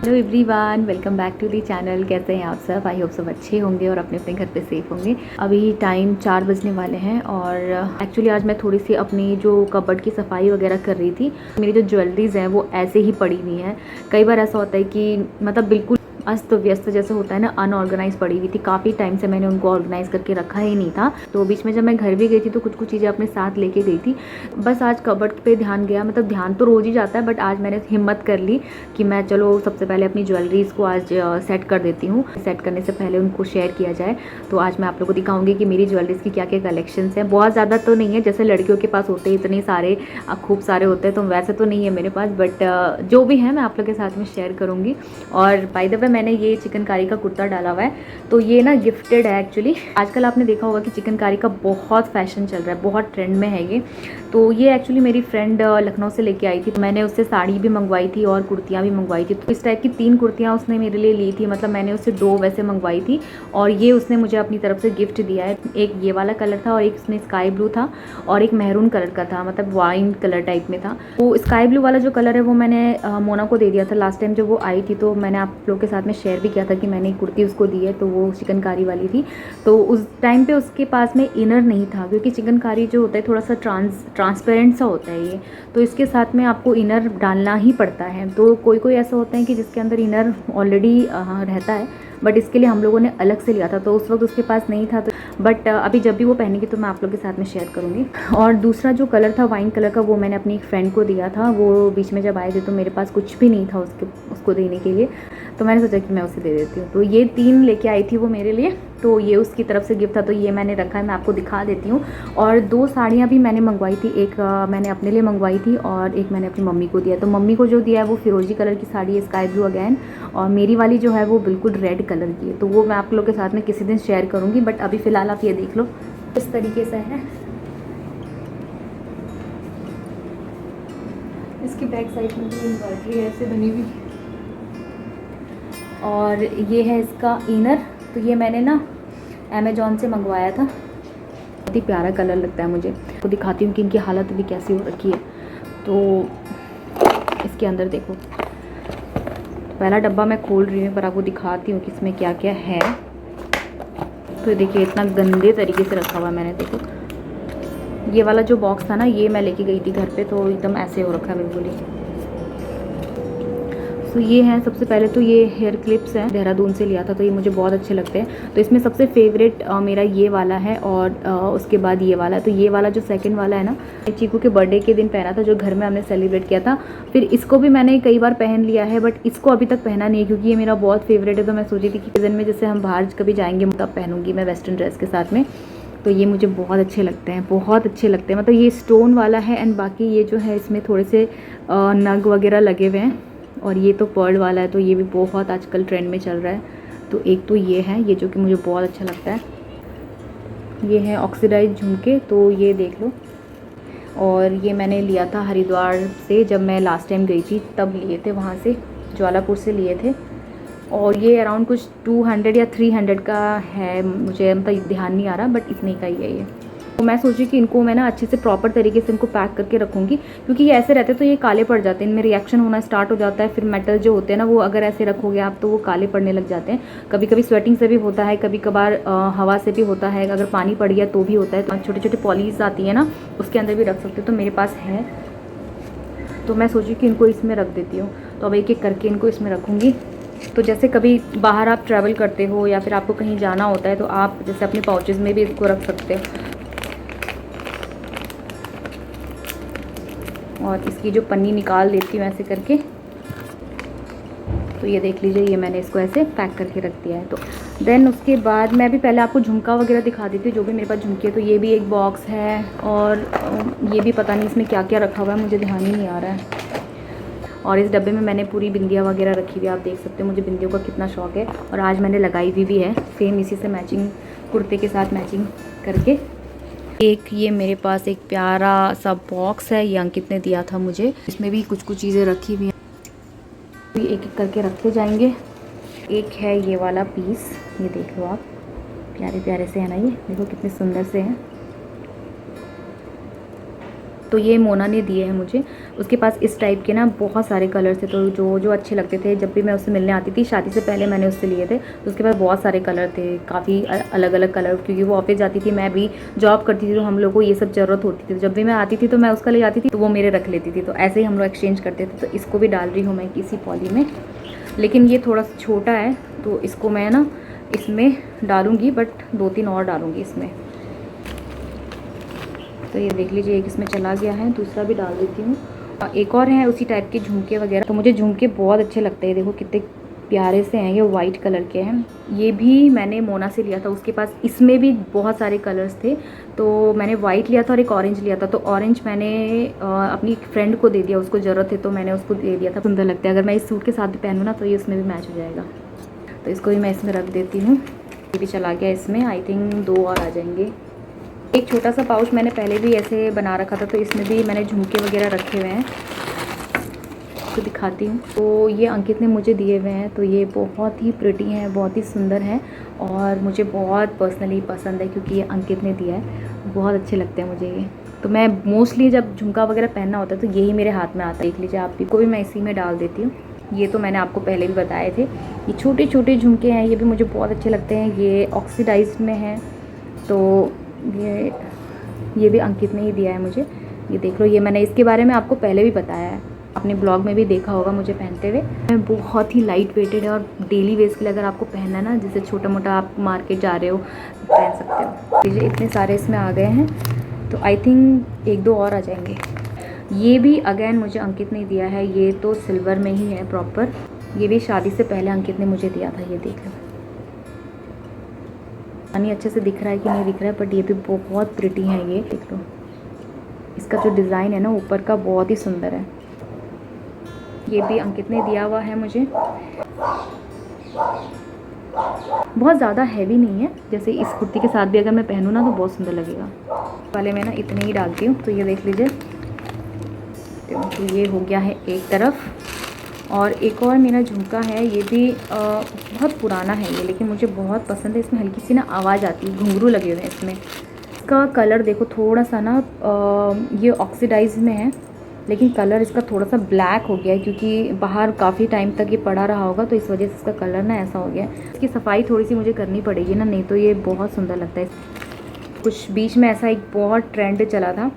Hello everyone, welcome back to the channel. कैसे हैं आप सब? आई होप सब अच्छे होंगे और अपने अपने घर पे सेफ होंगे। अभी टाइम 4 बजने वाले हैं और एक्चुअली आज मैं थोड़ी सी अपनी जो कबर्ड की सफाई वगैरह कर रही थी। मेरी जो ज्वेलरीज हैं वो ऐसे ही पड़ी हुई हैं। कई बार ऐसा होता है कि मतलब बिल्कुल अस्त व्यस्त जैसे होता है ना, अनऑर्गेनाइज पड़ी हुई थी। काफ़ी टाइम से मैंने उनको ऑर्गेनाइज करके रखा ही नहीं था। तो बीच में जब मैं घर भी गई थी तो कुछ कुछ चीज़ें अपने साथ लेके गई थी। बस आज कबर्ड पे ध्यान गया, मतलब ध्यान तो रोज़ ही जाता है, बट आज मैंने हिम्मत कर ली कि मैं चलो सबसे पहले अपनी ज्वेलरीज़ को आज सेट कर देती हूँ। सेट करने से पहले उनको शेयर किया जाए। तो आज मैं आप लोगों को दिखाऊंगी कि मेरी ज्वेलरीज़ की क्या क्या कलेक्शंस हैं। बहुत ज़्यादा तो नहीं है, जैसे लड़कियों के पास होते हैं इतने सारे खूब सारे होते हैं, तो वैसे तो नहीं है मेरे पास, बट जो भी है मैं आप लोग के साथ में शेयर करूँगी। और बाय द वे मैंने ये चिकनकारी का कुर्ता डाला हुआ है, तो ये ना गिफ्टेड है एक्चुअली। आजकल आपने देखा होगा कि चिकनकारी का बहुत फैशन चल रहा है, बहुत ट्रेंड में है ये। तो ये एक्चुअली मेरी फ्रेंड लखनऊ से लेके आई थी। मैंने उससे साड़ी भी मंगवाई थी और कुर्तियाँ भी मंगवाई थी। तो इस टाइप की 3 कुर्तियाँ उसने मेरे लिए ली थी, मतलब मैंने उससे 2 वैसे मंगवाई थी और ये उसने मुझे अपनी तरफ से गिफ्ट दिया है। एक ये वाला कलर था और एक उसने स्काई ब्लू था और एक मैरून कलर का था, मतलब वाइन कलर टाइप में था। वो स्काई ब्लू वाला जो कलर है वो मैंने मोना को दे दिया था लास्ट टाइम जब वो आई थी। तो मैंने आप लोग के साथ में शेयर भी किया था कि मैंने कुर्ती उसको दी है, तो वो चिकनकारी वाली थी। तो उस टाइम पे उसके पास में इनर नहीं था, क्योंकि चिकनकारी जो होता है थोड़ा सा ट्रांसपेरेंट सा होता है ये, तो इसके साथ में आपको इनर डालना ही पड़ता है। तो कोई कोई ऐसा होता है कि जिसके अंदर इनर ऑलरेडी रहता है, बट इसके लिए हम लोगों ने अलग से लिया था, तो उस वक्त उसके पास नहीं था। तो बट अभी जब भी वो पहनेगी तो मैं आप लोग के साथ में शेयर करूँगी। और दूसरा जो कलर था वाइन कलर का, वो मैंने अपनी एक फ्रेंड को दिया था। वो बीच में जब आए थे तो मेरे पास कुछ भी नहीं था उसको देने के लिए, तो मैंने सोचा कि मैं उसे दे देती हूँ। तो ये 3 लेके आई थी वो मेरे लिए, तो ये उसकी तरफ से गिफ्ट था, तो ये मैंने रखा है, मैं आपको दिखा देती हूँ। और 2 साड़ियाँ भी मैंने मंगवाई थी, एक मैंने अपने लिए मंगवाई थी और एक मैंने अपनी मम्मी को दिया। तो मम्मी को जो दिया है वो फिरोजी कलर की साड़ी है, स्काई ब्लू अगैन, और मेरी वाली जो है वो बिल्कुल रेड कलर की है। तो वो मैं आप लोग के साथ में किसी दिन शेयर करूँगी, बट अभी फ़िलहाल आप ये देख लो इस तरीके से है। इसकी बैक साइड में भी एम्ब्रॉयडरी ऐसे बनी हुई, और ये है इसका इनर। तो ये मैंने ना अमेज़ॉन से मंगवाया था। बहुत ही प्यारा कलर लगता है मुझे। तो दिखाती हूँ कि इनकी हालत भी कैसी हो रखी है। तो इसके अंदर देखो, पहला डब्बा मैं खोल रही हूँ पर आपको दिखाती हूँ कि इसमें क्या क्या है। तो देखिए इतना गंदे तरीके से रखा हुआ है मैंने। देखो ये वाला जो बॉक्स था ना, ये मैं लेके गई थी घर पे, तो एकदम ऐसे हो रखा है बिल्कुल ही। तो ये हैं, सबसे पहले तो ये हेयर क्लिप्स हैं, देहरादून से लिया था, तो ये मुझे बहुत अच्छे लगते हैं। तो इसमें सबसे फेवरेट मेरा ये वाला है और उसके बाद ये वाला है। तो ये वाला जो सेकंड वाला है ना, चीकू के बर्थडे के दिन पहना था, जो घर में हमने सेलिब्रेट किया था। फिर इसको भी मैंने कई बार पहन लिया है, बट इसको अभी तक पहना नहीं है क्योंकि ये मेरा बहुत फेवरेट है। तो मैं सोची थी कि सीज़न में जैसे हम बाहर कभी जाएंगे तब पहनूंगी मैं वेस्टर्न ड्रेस के साथ में। तो ये मुझे बहुत अच्छे लगते हैं, बहुत अच्छे लगते हैं। मतलब ये स्टोन वाला है एंड बाकी ये जो है इसमें थोड़े से नग वगैरह लगे हुए हैं, और ये तो पर्ल वाला है, तो ये भी बहुत आजकल ट्रेंड में चल रहा है। तो एक तो ये है, ये जो कि मुझे बहुत अच्छा लगता है। ये है ऑक्सीडाइज झुमके, तो ये देख लो। और ये मैंने लिया था हरिद्वार से, जब मैं लास्ट टाइम गई थी तब लिए थे, वहाँ से ज्वालापुर से लिए थे। और ये अराउंड कुछ 200 या 300 का है, मुझे मतलब ध्यान नहीं आ रहा, बट इतने का ही है ये। तो मैं सोची कि इनको मैं ना अच्छे से प्रॉपर तरीके से इनको पैक करके रखूँगी, क्योंकि ये ऐसे रहते तो ये काले पड़ जाते हैं, इनमें रिएक्शन होना स्टार्ट हो जाता है। फिर मेटल जो होते हैं ना, वो अगर ऐसे रखोगे आप तो वो काले पड़ने लग जाते हैं। कभी कभी स्वेटिंग से भी होता है, कभी कभार हवा से भी होता है, अगर पानी पड़ गया तो भी होता है। तो छोटे छोटे पॉलीज आती है ना, उसके अंदर भी रख सकते हो, तो मेरे पास है। तो मैं सोची कि इनको इसमें रख देती हूँ। तो अब एक एक करके इनको इसमें रखूँगी। तो जैसे कभी बाहर आप ट्रैवल करते हो या फिर आपको कहीं जाना होता है, तो आप जैसे अपने पाउचेज़ में भी इसको रख सकते हो। और इसकी जो पन्नी निकाल देती हूँ ऐसे करके। तो ये देख लीजिए, ये मैंने इसको ऐसे पैक करके रख दिया है। तो देन उसके बाद मैं भी पहले आपको झुमका वगैरह दिखा देती हूँ, जो भी मेरे पास झुमके। तो ये भी एक बॉक्स है, और ये भी पता नहीं इसमें क्या क्या रखा हुआ है, मुझे ध्यान ही नहीं आ रहा है। और इस डब्बे में मैंने पूरी बिंदियाँ वगैरह रखी हुई है, आप देख सकते हो मुझे बिंदियों का कितना शौक है। और आज मैंने लगाई हुई भी है सेम इसी से मैचिंग कुर्ते के साथ मैचिंग करके। एक ये मेरे पास एक प्यारा सा बॉक्स है, ये अंकित ने दिया था मुझे। इसमें भी कुछ कुछ चीज़ें रखी हुई हैं, एक एक करके रखते जाएंगे। एक है ये वाला पीस, ये देख लो आप, प्यारे प्यारे से है ना, ये देखो कितने सुंदर से हैं। तो ये मोना ने दिए हैं मुझे। उसके पास इस टाइप के ना बहुत सारे कलर्स थे, तो जो जो अच्छे लगते थे जब भी मैं उससे मिलने आती थी, शादी से पहले मैंने उससे लिए थे। तो उसके पास बहुत सारे कलर थे, काफ़ी अलग अलग कलर, क्योंकि वो ऑफिस जाती थी, मैं भी जॉब करती थी, तो हम लोग को ये सब ज़रूरत होती थी। तो जब भी मैं आती थी तो मैं उसका ले जाती थी, तो वो मेरे रख लेती थी। तो ऐसे ही हम लोग एक्सचेंज करते थे। तो इसको भी डाल रही हूँ मैं किसी पॉली में, लेकिन ये थोड़ा सा छोटा है, तो इसको मैं ना इसमें डालूँगी, बट 2-3 और डालूँगी इसमें। तो ये देख लीजिए, एक इसमें चला गया है, दूसरा भी डाल देती हूँ। एक और है उसी टाइप के झुमके वगैरह। तो मुझे झुमके बहुत अच्छे लगते हैं, देखो कितने प्यारे से हैं, ये वाइट कलर के हैं। ये भी मैंने मोना से लिया था, उसके पास इसमें भी बहुत सारे कलर्स थे। तो मैंने वाइट लिया था और एक ऑरेंज लिया था। तो ऑरेंज मैंने अपनी फ्रेंड को दे दिया, उसको ज़रूरत है तो मैंने उसको दे दिया था। सुंदर लगता है, अगर मैं इस सूट के साथ भी पहनूँ ना तो ये उसमें भी मैच हो जाएगा। तो इसको भी मैं इसमें रख देती हूँ। ये भी चला गया इसमें, आई थिंक 2 और आ जाएंगे। एक छोटा सा पाउच मैंने पहले भी ऐसे बना रखा था, तो इसमें भी मैंने झुमके वगैरह रखे हुए हैं, तो दिखाती हूँ। तो ये अंकित ने मुझे दिए हुए हैं। तो ये बहुत ही प्रिटी हैं, बहुत ही सुंदर हैं, और मुझे बहुत पर्सनली पसंद है, क्योंकि ये अंकित ने दिया है। बहुत अच्छे लगते हैं मुझे ये। तो मैं मोस्टली जब झुमका वगैरह पहनना होता है तो यही मेरे हाथ में आता है। देख लीजिए, आप भी को भी मैं इसी में डाल देती हूँ। ये तो मैंने आपको पहले भी बताए थे। ये छोटे छोटे झुमके हैं, ये भी मुझे बहुत अच्छे लगते हैं। ये ऑक्सीडाइज्ड में हैं, तो ये भी अंकित ने ही दिया है मुझे। ये देख लो, ये मैंने इसके बारे में आपको पहले भी बताया है, आपने ब्लॉग में भी देखा होगा मुझे पहनते हुए। बहुत ही लाइट वेटेड है, और डेली वेज के लिए अगर आपको पहनना है ना, जैसे छोटा मोटा आप मार्केट जा रहे हो पहन सकते हो। देखिए इतने सारे इसमें आ गए हैं, तो आई थिंक 1-2 और आ जाएंगे। ये भी अगेन मुझे अंकित ने दिया है, ये तो सिल्वर में ही है प्रॉपर। ये भी शादी से पहले अंकित ने मुझे दिया था। ये देख लो, नहीं अच्छे से दिख रहा है कि नहीं दिख रहा है, बट ये भी बहुत प्रिटी है। ये देख लो, इसका जो डिज़ाइन है ना ऊपर का, बहुत ही सुंदर है। ये भी अंकित ने दिया हुआ है मुझे। बहुत ज़्यादा हैवी नहीं है, जैसे इस कुर्ती के साथ भी अगर मैं पहनूँ ना तो बहुत सुंदर लगेगा। वाले में ना इतने ही डालती हूँ। तो ये देख लीजिए, तो ये हो गया है एक तरफ। और एक और मेरा झुमका है, ये भी बहुत पुराना है ये, लेकिन मुझे बहुत पसंद है। इसमें हल्की सी ना आवाज़ आती है, घुंघरू लगे हुए हैं इसमें। इसका कलर देखो थोड़ा सा ना ये ऑक्सीडाइज में है, लेकिन कलर इसका थोड़ा सा ब्लैक हो गया है, क्योंकि बाहर काफ़ी टाइम तक ये पड़ा रहा होगा, तो इस वजह से इसका कलर ना ऐसा हो गया है। इसकी सफाई थोड़ी सी मुझे करनी पड़ेगी ना, नहीं तो ये बहुत सुंदर लगता है। कुछ बीच में ऐसा एक बहुत ट्रेंड चला था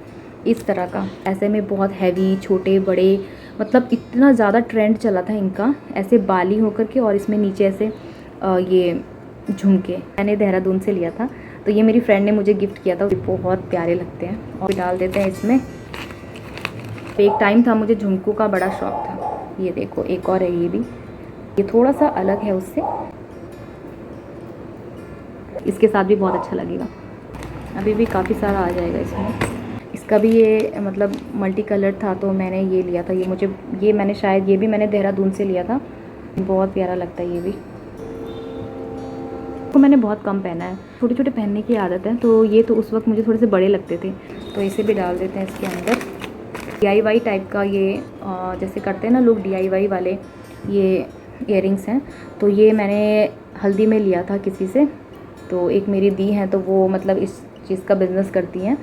इस तरह का, ऐसे में बहुत हैवी, छोटे बड़े, मतलब इतना ज़्यादा ट्रेंड चला था इनका, ऐसे बाली होकर के, और इसमें नीचे ऐसे ये झुमके। मैंने देहरादून से लिया था, तो ये मेरी फ्रेंड ने मुझे गिफ्ट किया था। ये बहुत प्यारे लगते हैं, और डाल देते हैं इसमें। एक टाइम था मुझे झुमकों का बड़ा शौक था। ये देखो एक और है, ये भी, ये थोड़ा सा अलग है उससे, इसके साथ भी बहुत अच्छा लगेगा। अभी भी काफ़ी सारा आ जाएगा इसमें। इसका भी ये मतलब मल्टी कलर था, तो मैंने ये लिया था। ये मैंने शायद, ये भी मैंने देहरादून से लिया था। बहुत प्यारा लगता है ये भी। तो मैंने बहुत कम पहना है, छोटे छोटे पहनने की आदत है, तो ये तो उस वक्त मुझे थोड़े से बड़े लगते थे। तो इसे भी डाल देते हैं इसके अंदर। DIY टाइप का ये जैसे करते हैं ना लोग, DIY वाले ये इयररिंग्स हैं। तो ये मैंने हल्दी में लिया था किसी से, तो एक मेरी दी हैं, तो वो मतलब इस चीज़ का बिज़नेस करती हैं।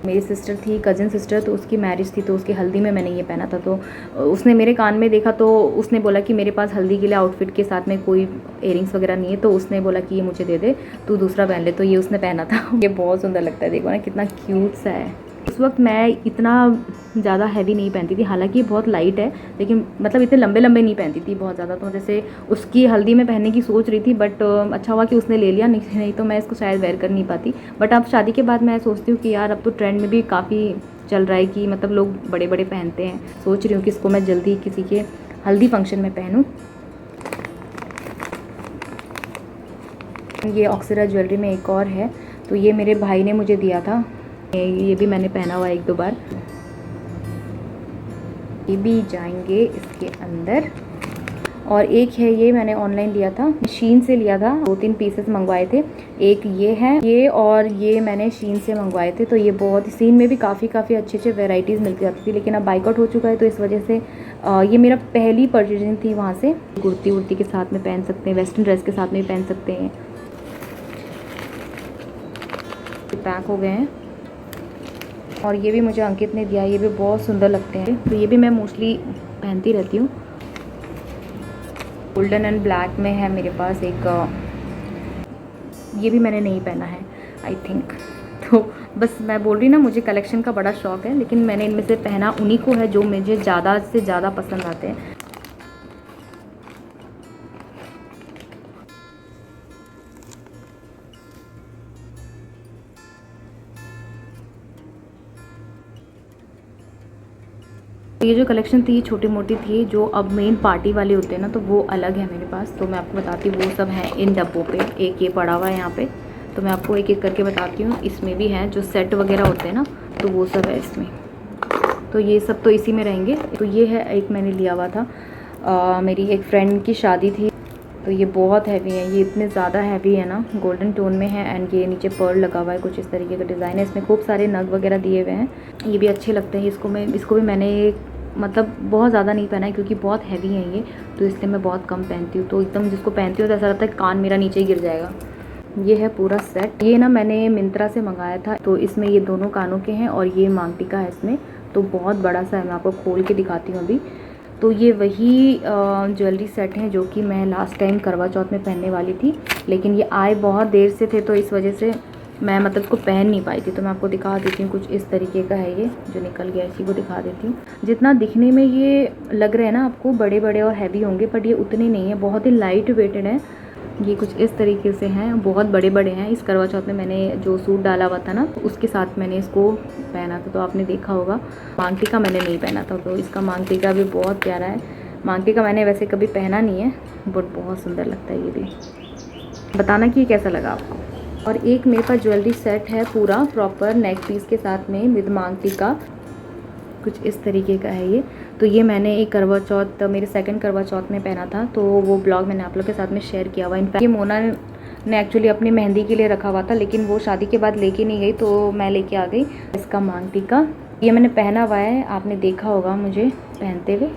मेरी सिस्टर थी, कज़न सिस्टर, तो उसकी मैरिज थी, तो उसकी हल्दी में मैंने ये पहना था। तो उसने मेरे कान में देखा, तो उसने बोला कि मेरे पास हल्दी के लिए आउटफिट के साथ में कोई इयररिंग्स वगैरह नहीं है, तो उसने बोला कि ये मुझे दे दे, तू दूसरा पहन ले। तो ये उसने पहना था। ये बहुत सुंदर लगता है, देखो ना कितना क्यूट सा है। उस वक्त मैं इतना ज़्यादा हैवी नहीं पहनती थी, हालांकि ये बहुत लाइट है, लेकिन मतलब इतने लंबे लंबे नहीं पहनती थी बहुत ज़्यादा। तो जैसे उसकी हल्दी में पहनने की सोच रही थी, बट अच्छा हुआ कि उसने ले लिया, नहीं तो मैं इसको शायद वेयर कर नहीं पाती। बट अब शादी के बाद मैं सोचती हूँ कि यार अब तो ट्रेंड में भी काफ़ी चल रहा है कि मतलब लोग बड़े बड़े पहनते हैं। सोच रही हूँ कि इसको मैं जल्दी किसी के हल्दी फंक्शन में पहनूँ। ये ऑक्सीरा ज्वेलरी में एक और है, तो ये मेरे भाई ने मुझे दिया था। ये भी मैंने पहना हुआ 1-2 बार। ये भी जाएंगे इसके अंदर। और एक है, ये मैंने ऑनलाइन लिया था, शीन से लिया था, 2-3 पीसेस मंगवाए थे। एक ये है, ये और ये मैंने शीन से मंगवाए थे। तो ये बहुत, शीन में भी काफ़ी अच्छे वेराइटीज़ मिलती जाती थी, लेकिन अब बाइकआउट हो चुका है, तो इस वजह से ये मेरा पहली परचेजिंग थी वहाँ से। कुर्ती उर्ती के साथ में पहन सकते हैं, वेस्टर्न ड्रेस के साथ में भी पहन सकते हैं। पैक हो गए हैं। और ये भी मुझे अंकित ने दिया, ये भी बहुत सुंदर लगते हैं। तो ये भी मैं मोस्टली पहनती रहती हूँ। गोल्डन एंड ब्लैक में है मेरे पास एक, ये भी मैंने नहीं पहना है आई थिंक। तो बस मैं बोल रही ना, मुझे कलेक्शन का बड़ा शौक़ है, लेकिन मैंने इनमें से पहना उन्हीं को है जो मुझे ज़्यादा से ज़्यादा पसंद आते हैं। ये जो कलेक्शन थी छोटी मोटी थी, जो अब मेन पार्टी वाले होते हैं ना, तो वो अलग है मेरे पास। तो मैं आपको बताती हूँ, वो सब हैं इन डब्बों पे। एक ये पड़ा हुआ है यहाँ पे, तो मैं आपको एक एक करके बताती हूँ। इसमें भी हैं जो सेट वगैरह होते हैं ना, तो वो सब है इसमें। तो ये सब तो इसी में रहेंगे। तो ये है, एक मैंने लिया हुआ था, मेरी एक फ्रेंड की शादी थी। तो ये बहुत हैवी है, ये इतने ज़्यादा हैवी है ना, गोल्डन टोन में है एंड ये नीचे पर्ल लगा हुआ है, कुछ इस तरीके का डिज़ाइन है। इसमें खूब सारे नग वगैरह दिए हुए हैं, ये भी अच्छे लगते हैं। इसको भी मैंने मतलब बहुत ज़्यादा नहीं पहना है क्योंकि बहुत हैवी है ये, तो इसलिए मैं बहुत कम पहनती हूँ। तो एकदम जिसको पहनती हूँ तो ऐसा लगता है कान मेरा नीचे ही गिर जाएगा। ये है पूरा सेट, ये ना मैंने मिंत्रा से मंगाया था। तो इसमें ये दोनों कानों के हैं और ये मांग टीका है इसमें, तो बहुत बड़ा सा है। मैं आपको खोल के दिखाती हूँ अभी। तो ये वही ज्वेलरी सेट हैं जो कि मैं लास्ट टाइम करवा चौथ में पहनने वाली थी, लेकिन ये आए बहुत देर से थे, तो इस वजह से मैं मतलब इसको पहन नहीं पाई थी। तो मैं आपको दिखा देती हूँ, कुछ इस तरीके का है ये जो निकल गया, इसी को दिखा देती हूँ। जितना दिखने में ये लग रहा है ना आपको बड़े बड़े और हैवी होंगे, बट ये उतने नहीं है, बहुत ही लाइट वेटेड है। ये कुछ इस तरीके से हैं, बहुत बड़े बड़े हैं। इस करवा चौथ में मैंने जो सूट डाला हुआ था ना, उसके साथ मैंने इसको पहना था, तो आपने देखा होगा। मांग टीका मैंने नहीं पहना था, तो इसका मांग टीका भी बहुत प्यारा है। मांग टीका मैंने वैसे कभी पहना नहीं है, बट बहुत सुंदर लगता है ये भी। बताना कि ये कैसा लगा आपको। और एक मेरे पास ज्वेलरी सेट है पूरा प्रॉपर नेक पीस के साथ में विद मांग टीका, कुछ इस तरीके का है ये। तो ये मैंने एक करवा चौथ, मेरे सेकंड करवा चौथ में पहना था, तो वो ब्लॉग मैंने आप लोग के साथ में शेयर किया हुआ। इनफैक्ट ये मोना ने एक्चुअली अपनी मेहंदी के लिए रखा हुआ था, लेकिन वो शादी के बाद लेके नहीं गई, तो मैं लेके आ गई। इसका मांग टीका ये मैंने पहना हुआ है, आपने देखा होगा मुझे पहनते हुए।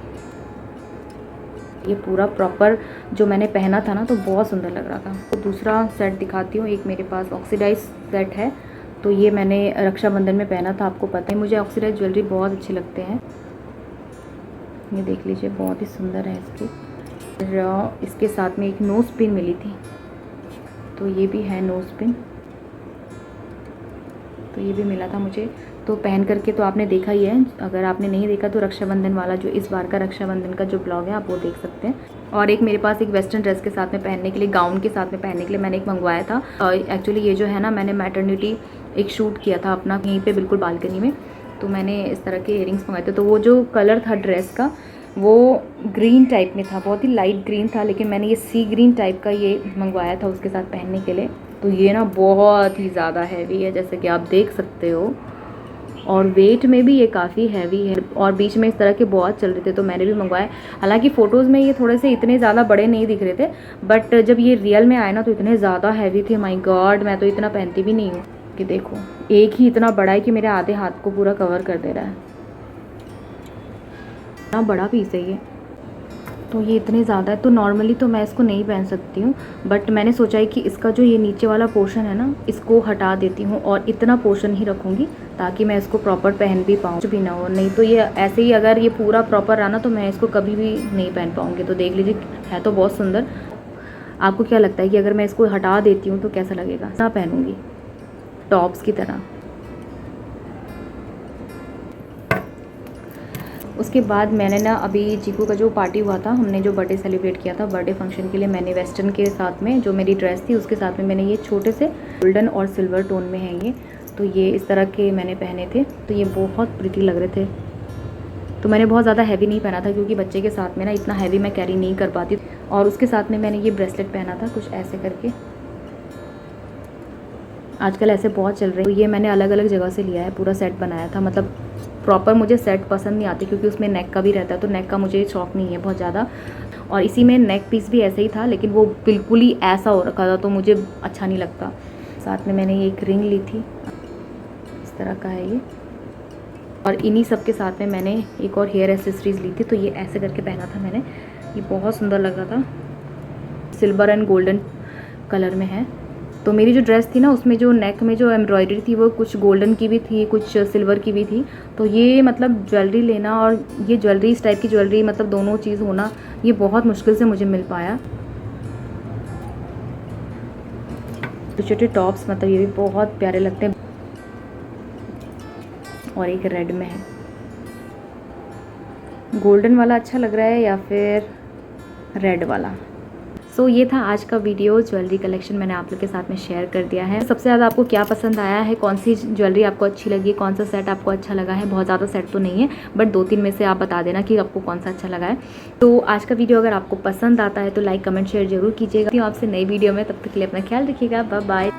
ये पूरा प्रॉपर जो मैंने पहना था ना, तो बहुत सुंदर लग रहा था। तो दूसरा सेट दिखाती हूँ। एक मेरे पास ऑक्सीडाइज सेट है, तो ये मैंने रक्षाबंधन में पहना था। आपको पता है मुझे ऑक्सीडाइज ज्वेलरी बहुत अच्छे लगते हैं। ये देख लीजिए, बहुत ही सुंदर है इसकी। और इसके साथ में एक नोज पिन मिली थी, तो ये भी है नोज पिन, तो ये भी मिला था मुझे। तो पहन करके तो आपने देखा ही है, अगर आपने नहीं देखा तो रक्षाबंधन वाला जो इस बार का रक्षाबंधन का जो ब्लॉग है आप वो देख सकते हैं। और एक मेरे पास एक वेस्टर्न ड्रेस के साथ में पहनने के लिए, गाउन के साथ में पहनने के लिए मैंने एक मंगवाया था। एक्चुअली ये जो है ना, मैंने मैटरनिटी एक शूट किया था अपना यहीं पे बिल्कुल बालकनी में, तो मैंने इस तरह के इयरिंग्स मंगाए थे। तो वो जो कलर था ड्रेस का वो ग्रीन टाइप में था, बहुत ही लाइट ग्रीन था, लेकिन मैंने ये सी ग्रीन टाइप का ये मंगवाया था उसके साथ पहनने के लिए। तो ये ना बहुत ही ज़्यादा हैवी है, जैसे कि आप देख सकते हो, और वेट में भी ये काफ़ी हैवी है। और बीच में इस तरह के बहुत चल रहे थे, तो मैंने भी मंगवाया। हालांकि फ़ोटोज़ में ये थोड़े से इतने ज़्यादा बड़े नहीं दिख रहे थे, बट जब ये रियल में आए ना तो इतने ज़्यादा हैवी थे। माय गॉड, मैं तो इतना पहनती भी नहीं हूँ। कि देखो, एक ही इतना बड़ा है कि मेरे आधे हाथ को पूरा कवर कर दे रहा है, इतना बड़ा पीस है ये। तो ये इतने ज़्यादा है, तो नॉर्मली तो मैं इसको नहीं पहन सकती हूँ, बट मैंने सोचा है कि इसका जो ये नीचे वाला पोर्शन है ना, इसको हटा देती हूँ और इतना पोर्शन ही रखूँगी ताकि मैं इसको प्रॉपर पहन भी पाऊँ, कुछ भी ना हो। नहीं तो ये ऐसे ही अगर ये पूरा प्रॉपर रहा ना, तो मैं इसको कभी भी नहीं पहन पाऊँगी। तो देख लीजिए, है तो बहुत सुंदर। आपको क्या लगता है कि अगर मैं इसको हटा देती हूँ तो कैसा लगेगा? ना पहनूँगी टॉप्स की तरह। उसके बाद मैंने ना अभी चीकू का जो पार्टी हुआ था, हमने जो बर्थडे सेलिब्रेट किया था, बर्थडे फंक्शन के लिए मैंने वेस्टर्न के साथ में जो मेरी ड्रेस थी उसके साथ में मैंने ये छोटे से गोल्डन और सिल्वर टोन में है ये, तो ये इस तरह के मैंने पहने थे, तो ये बहुत प्रिटी लग रहे थे। तो मैंने बहुत ज़्यादा हैवी नहीं पहना था क्योंकि बच्चे के साथ में ना इतना हैवी मैं कैरी नहीं कर पाती। और उसके साथ में मैंने ये ब्रेसलेट पहना था कुछ ऐसे करके, आजकल ऐसे बहुत चल रहे हैं। तो ये मैंने अलग अलग जगह से लिया है, पूरा सेट बनाया था। मतलब प्रॉपर मुझे सेट पसंद नहीं आती क्योंकि उसमें नेक का भी रहता है, तो नेक का मुझे शौक नहीं है बहुत ज़्यादा। और इसी में नेक पीस भी ऐसे ही था, लेकिन वो बिल्कुल ही ऐसा हो रखा था, तो मुझे अच्छा नहीं लगता। साथ में मैंने ये एक रिंग ली थी, इस तरह का है ये। और इन्हीं सब के साथ में मैंने एक और हेयर एसेसरीज़ ली थी, तो ये ऐसे करके पहना था मैंने। ये बहुत सुंदर लग रहा था, सिल्वर एंड गोल्डन कलर में है। तो मेरी जो ड्रेस थी ना उसमें जो नेक में जो एम्ब्रॉयडरी थी वो कुछ गोल्डन की भी थी, कुछ सिल्वर की भी थी। तो ये मतलब ज्वेलरी लेना और ये ज्वेलरी, इस टाइप की ज्वेलरी मतलब दोनों चीज़ होना, ये बहुत मुश्किल से मुझे मिल पाया। छोटे छोटे टॉप्स मतलब ये भी बहुत प्यारे लगते हैं, और एक रेड में है। गोल्डन वाला अच्छा लग रहा है या फिर रेड वाला। सो ये था आज का वीडियो, ज्वेलरी कलेक्शन मैंने आप लोग के साथ में शेयर कर दिया है। सबसे ज़्यादा आपको क्या पसंद आया है, कौन सी ज्वेलरी आपको अच्छी लगी, कौन सा सेट आपको अच्छा लगा है। बहुत ज़्यादा सेट तो नहीं है, बट 2-3 में से आप बता देना कि आपको कौन सा अच्छा लगा है। तो आज का वीडियो अगर आपको पसंद आता है तो लाइक कमेंट शेयर जरूर कीजिएगा। आपसे नई वीडियो में, तब तक के लिए अपना ख्याल रखिएगा। Bye bye.